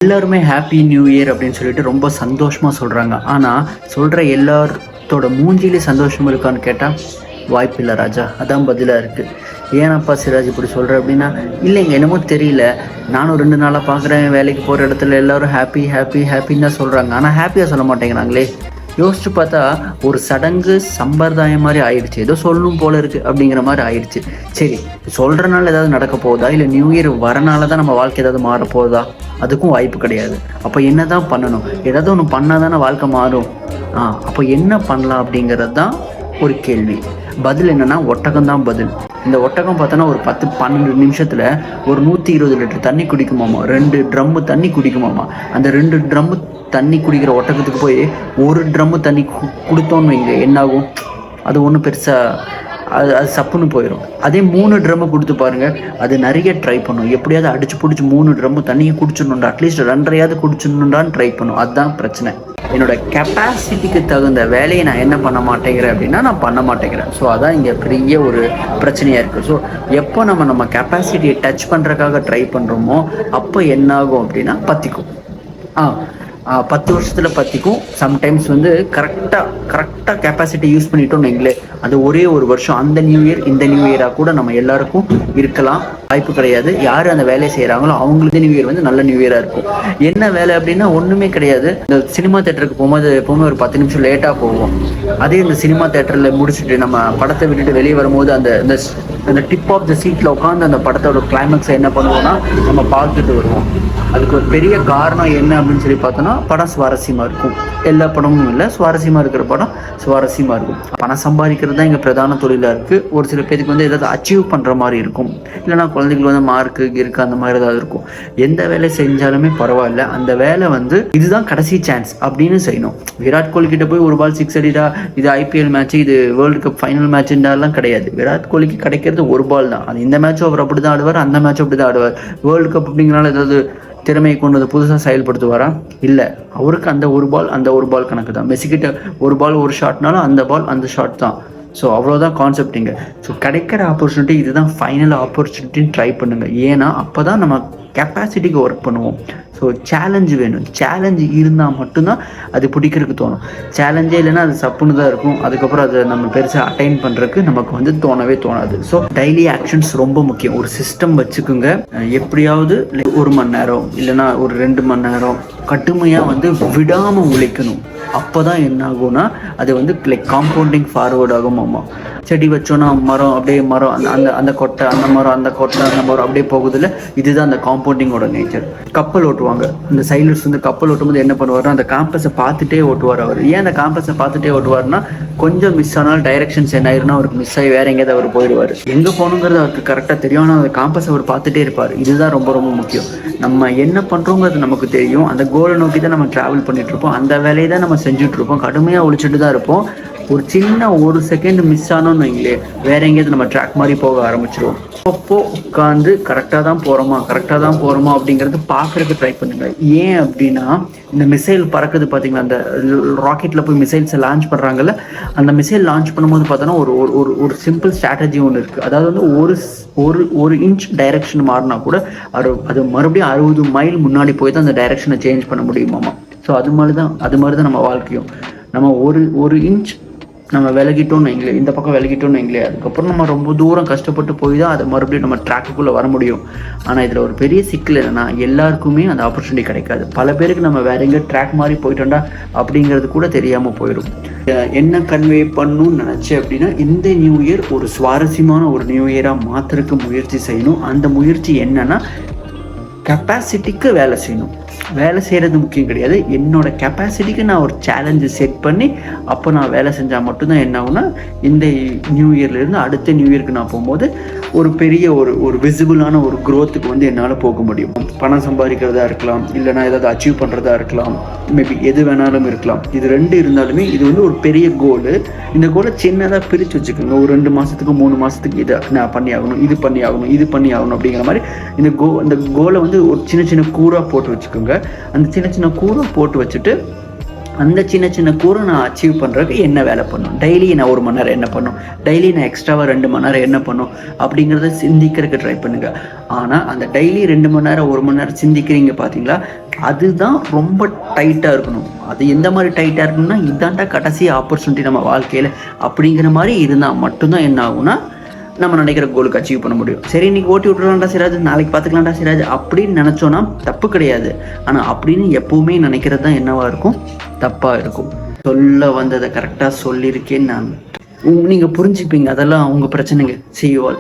எல்லாருமே happy new year அப்படின்னு சொல்லிட்டு ரொம்ப சந்தோஷமாக சொல்கிறாங்க. ஆனால் சொல்கிற எல்லாத்தோட மூஞ்சிலே சந்தோஷம் இருக்கான்னு கேட்டால் வாய்ப்பில்லை ராஜா. அதான் பதிலாக இருக்குது. ஏன்னாப்பா சிராஜ் இப்படி சொல்கிற அப்படின்னா, இல்லைங்க என்னமோ தெரியல, நானும் 2 நாளாக பார்க்குறேன், வேலைக்கு போகிற இடத்துல எல்லோரும் ஹாப்பி ஹாப்பி ஹாப்பின்னு தான் சொல்கிறாங்க. ஆனால் ஹாப்பியாக சொல்ல மாட்டேங்கிறாங்களே. யோசிச்சு பார்த்தா ஒரு சடங்கு சம்பிரதாயம் மாதிரி ஆயிடுச்சு. ஏதோ சொல்லணும் போல இருக்குது அப்படிங்கிற மாதிரி ஆயிடுச்சு. சரி, சொல்கிறனால ஏதாவது நடக்க போகுதா, இல்லை நியூ இயர் வரனால தான் நம்ம வாழ்க்கை ஏதாவது மாறப்போகுதா? அதுக்கும் வாய்ப்பு கிடையாது. அப்போ என்ன தான் பண்ணணும்? ஏதாவது ஒன்று பண்ணால் தானே வாழ்க்கை மாறும். அப்போ என்ன பண்ணலாம் அப்படிங்கிறது தான் ஒரு கேள்வி. பதில் என்னென்னா ஒட்டகம் தான் பதில். இந்த ஒட்டகம் பார்த்தோன்னா ஒரு 10-12 நிமிஷத்தில் ஒரு 120 லிட்டர் தண்ணி குடிக்குமாமா, 2 ட்ரம்மு தண்ணி குடிக்குமாமா. அந்த 2 ட்ரம்மு தண்ணி குடிக்கிற ஒட்டகத்துக்கு போய் 1 ட்ரம்மு தண்ணி கொடுத்தோன்னு வைங்க, என்னாகும்? அது ஒன்றும் பெருசாக அது சப்புன்னு போயிடும். அதே 3 ட்ரம்மு கொடுத்து பாருங்கள், அது நிறைய ட்ரை பண்ணும். எப்படியாவது அடிச்சு பிடிச்சி 3 ட்ரம்மு தண்ணியை குடிச்சிடணுண்டா, அட்லீஸ்ட் 2.5 குடிச்சிடணுண்டான்னு ட்ரை பண்ணும். அதுதான் பிரச்சனை. என்னோட கெப்பாசிட்டிக்கு தகுந்த வேலையை நான் என்ன பண்ண மாட்டேங்கிறேன் அப்படின்னா நான் பண்ண மாட்டேங்கிறேன். ஸோ அதான் இங்கே பெரிய ஒரு பிரச்சனையாக இருக்குது. ஸோ எப்போ நம்ம கெப்பாசிட்டியை டச் பண்ணுறதுக்காக ட்ரை பண்ணுறோமோ அப்போ என்னாகும் அப்படின்னா பற்றிக்கும். 10 வருஷத்தில் பற்றிக்கும். சம்டைம்ஸ் வந்து கரெக்டாக கெப்பாசிட்டி யூஸ் பண்ணிட்டோம்னு வைங்களே, அது ஒரே ஒரு வருஷம், அந்த நியூ இயர் இந்த நியூ இயராக கூட நம்ம எல்லாருக்கும் இருக்கலாம். வாய்ப்பு கிடையாது. யார் அந்த வேலையை செய்கிறாங்களோ அவங்களுக்கு நியூ இயர் வந்து நல்ல நியூ இயராக இருக்கும். என்ன வேலை அப்படின்னா ஒன்றுமே கிடையாது. இந்த சினிமா தேட்டருக்கு போகும்போது எப்போவுமே ஒரு 10 நிமிஷம் லேட்டாக போவோம். அதே இந்த சினிமா தேட்டரில் முடிச்சுட்டு நம்ம படத்தை விட்டுட்டு வெளியே வரும்போது அந்த டிப் ஆஃப் த சீட்டில் உட்காந்து அந்த படத்தோட கிளைமேக்ஸை என்ன பண்ணுவோம்னா நம்ம பார்த்துட்டு வருவோம். அதுக்கு ஒரு பெரிய காரணம் என்ன அப்படின்னு சொல்லி பார்த்தோன்னா, படம் சுவாரஸ்யமாக இருக்கும். எல்லா படமும் இல்லை, சுவாரஸ்யமாக இருக்கிற படம் சுவாரஸ்யமாக இருக்கும். பணம் சம்பாதிக்கிறது தான் இங்கே பிரதான தொழிலாக இருக்குது. ஒரு சில பேருக்கு வந்து ஏதாவது அச்சீவ் பண்ணுற மாதிரி இருக்கும், இல்லைனா குழந்தைங்களுக்கு வந்து மார்க்கு இருக்குது அந்த மாதிரி ஏதாவது இருக்கும். எந்த வேலை செஞ்சாலுமே பரவாயில்ல, அந்த வேலை வந்து இதுதான் கடைசி சான்ஸ் அப்படின்னு செய்யணும். விராட் கோலி கிட்ட போய் ஒரு பால் 6 அடிடா, இது ஐபிஎல் மேட்ச், இது வேர்ல்டு கப் ஃபைனல் மேட்ச்ன்றாலாம் கிடையாது. விராட் கோலிக்கு கிடைக்கிறது ஒரு பால் தான். அது இந்த மேட்சும் அவர் அப்படி தான் ஆடுவார், அந்த மேட்சும் அப்படி தான் ஆடுவார். வேர்ல்டு கப் அப்படிங்கிறனால ஏதாவது திறமையை கொண்டு வந்து புதுசாக செயல்படுத்துவாரா? இல்லை. அவருக்கு அந்த ஒரு பால் கணக்கு தான். மெஸ்ஸிக்கிட்ட ஒரு பால் ஒரு ஷாட்னாலும் அந்த பால் அந்த ஷாட் தான். ஸோ அவ்வளோதான் கான்செப்ட் இங்கே. ஸோ கிடைக்கிற ஆப்பர்ச்சுனிட்டி இதுதான் ஃபைனல் ஆப்பர்ச்சுனிட்டின்னு ட்ரை பண்ணுங்கள். ஏன்னா அப்போ தான் நம்ம கெப்பாசிட்டிக்கு ஒர்க் பண்ணுவோம். ஸோ சேலஞ்சு வேணும். சேலஞ்சு இருந்தால் மட்டும்தான் அது பிடிக்கிறதுக்கு தோணும். சேலஞ்சே இல்லைன்னா அது சப்புன்னு தான் இருக்கும். அதுக்கப்புறம் அதை நம்ம பெருசாக அட்டைன் பண்ணுறதுக்கு நமக்கு வந்து தோணவே தோணாது. ஸோ டெய்லி ஆக்ஷன்ஸ் ரொம்ப முக்கியம். ஒரு சிஸ்டம் வச்சுக்குங்க. எப்படியாவது 1 மணி நேரம் இல்லைன்னா ஒரு 2 மணி நேரம் கடுமையாக வந்து விடாமல் உழைக்கணும். அப்போ தான் என்ன ஆகும்னா அது வந்து காம்பவுண்டிங் ஃபார்வர்ட் ஆகும். செடி வச்சோன்னா மரம் அப்படியே மரம் அந்த கொட்டை அந்த மரம் அந்த கொட்டை அந்த மரம் அப்படியே போகுதில்ல. இதுதான் அந்த காம்பவுண்டிங்கோட நேச்சர். கப்பல் ஓட்டுவாங்க. இந்த சைலர்ஸ் வந்து கப்பல் ஓட்டும்போது என்ன பண்ணுவார்னா அந்த காம்பஸை பார்த்துட்டே ஓட்டுவார். அவர் ஏன் அந்த காம்பஸை பார்த்துட்டே ஓட்டுவார்னா, கொஞ்சம் மிஸ் ஆனாலும் டைரக்ஷன்ஸ் என்ன ஆயிருன்னா அவருக்கு மிஸ் ஆகி வேற எங்கேயாவது அவர் போயிடுவார். எங்கே போகணுங்கிறது அவருக்கு கரெக்டாக தெரியும். ஆனால் அந்த காம்பஸை அவர் பார்த்துட்டே இருப்பார். இதுதான் ரொம்ப ரொம்ப முக்கியம். நம்ம என்ன பண்ணுறோங்கிறது நமக்கு தெரியும். அந்த கோலை நோக்கி தான் நம்ம ட்ராவல் பண்ணிட்டு இருப்போம். அந்த வேலையை தான் நம்ம செஞ்சுட்டு இருப்போம். கடுமையாக ஒழிச்சிட்டு தான் இருப்போம். ஒரு சின்ன 1 செகண்ட் மிஸ் ஆனோன்னு வைங்களே, வேற எங்கேயாவது நம்ம ட்ராக் மாதிரி போக ஆரம்பிச்சிருவோம். அப்போ உட்காந்து கரெக்டாக தான் போகிறோமா அப்படிங்கிறது பார்க்குறதுக்கு ட்ரை பண்ணுங்க. ஏன் அப்படின்னா இந்த மிசைல் பறக்குது பார்த்தீங்களா, அந்த ராக்கெட்டில் போய் மிசைல்ஸை லான்ச் பண்ணுறாங்கல்ல, அந்த மிசைல் லான்ச் பண்ணும்போது பார்த்தோன்னா ஒரு சிம்பிள் ஸ்ட்ராட்டஜி ஒன்று இருக்குது. அதாவது வந்து ஒரு இன்ச் டைரக்ஷன் மாறினா கூட அது மறுபடியும் 60 மைல் முன்னாடி போய் தான் அந்த டைரக்ஷனை சேஞ்ச் பண்ண முடியுமாமா. ஸோ அது மாதிரி தான் நம்ம வாழ்க்கையும். நம்ம ஒரு இன்ச் நம்ம விலகிட்டோம்னு வைங்களே, இந்த பக்கம் விலகிட்டோம்னு வைங்களே, அதுக்கப்புறம் நம்ம ரொம்ப தூரம் கஷ்டப்பட்டு போய் தான் அதை மறுபடியும் நம்ம ட்ராக்குக்குள்ளே வர முடியும். ஆனால் இதில் ஒரு பெரிய சிக்கல் என்னென்னா, எல்லாருக்குமே அந்த ஆப்பர்ச்சுனிட்டி கிடைக்காது. பல பேருக்கு நம்ம வேற எங்கே ட்ராக் மாதிரி போயிட்டோம்டா அப்படிங்கிறது கூட தெரியாமல் போயிடும். என்ன கன்வே பண்ணணும்னு நினச்சேன் அப்படின்னா, இந்த நியூ இயர் ஒரு சுவாரஸ்யமான ஒரு நியூ இயராக மாற்றுறதுக்கு முயற்சி செய்யணும். அந்த முயற்சி என்னன்னா, கெப்பாசிட்டிக்கு வேலை செய்யணும். வேலை செய்கிறது முக்கியம் கிடையாது. என்னோட கெப்பாசிட்டிக்கு நான் ஒரு சேலஞ்சு செட் பண்ணி அப்போ நான் வேலை செஞ்சால் மட்டும்தான் என்ன ஆகுனா, இந்த நியூ இயர்லேருந்து அடுத்த நியூ இயருக்கு நான் போகும்போது ஒரு பெரிய ஒரு விசிபிளான ஒரு க்ரோத்துக்கு வந்து என்னால் போக முடியும். பணம் சம்பாதிக்கிறதா இருக்கலாம், இல்லைனா ஏதாவது அச்சீவ் பண்ணுறதா இருக்கலாம், மேபி எது வேணாலும் இருக்கலாம். இது 2 இருந்தாலுமே இது வந்து ஒரு பெரிய கோலு. இந்த கோலை சின்னதாக பிரித்து வச்சுக்கோங்க. ஒரு 2 மாதத்துக்கு 3 மாதத்துக்கு இதை நான் பண்ணி ஆகணும், இது பண்ணி ஆகணும் அப்படிங்கிற மாதிரி இந்த கோலை வந்து ஒரு சின்ன கூறாக போட்டு வச்சுக்கோங்க. அந்த சின்ன கூறாக போட்டு வச்சுட்டு அந்த சின்ன சின்ன கூரை நான் அச்சீவ் பண்ணுறதுக்கு என்ன வேலை பண்ணும், டெய்லி நான் 1 மணி நேரம் என்ன பண்ணும், டெய்லி நான் எக்ஸ்ட்ராவாக 2 மணி நேரம் என்ன பண்ணும் அப்படிங்கிறத சிந்திக்கிறதுக்கு ட்ரை பண்ணுங்கள். ஆனால் அந்த டெய்லி 2 மணி நேரம் 1 மணி நேரம் சிந்திக்கிறீங்க பார்த்தீங்களா, அதுதான் ரொம்ப டைட்டாக இருக்கணும். அது எந்த மாதிரி டைட்டாக இருக்கணும்னா, இதாண்டா கடைசி ஆப்பர்ச்சுனிட்டி நம்ம வாழ்க்கையில் அப்படிங்கிற மாதிரி இருந்தால் மட்டும்தான் என்ன ஆகும்னா நம்ம நினைக்கிற கோலுக்கு அச்சீவ் பண்ண முடியும். சரி இன்னைக்கு ஓட்டி விட்டுலாம்டா சிராஜ், நாளைக்கு பார்த்துக்கலாம்டா சிராஜ் அப்படின்னு நினச்சோன்னா தப்பு கிடையாது. ஆனால் அப்படின்னு எப்பவுமே நினைக்கிறது தான் என்னவா இருக்கும், தப்பாக இருக்கும். சொல்ல வந்ததை கரெக்டாக சொல்லியிருக்கேன்னு நான் நீங்கள் புரிஞ்சுப்பீங்க. அதெல்லாம் உங்கள் பிரச்சனைங்க. See you all.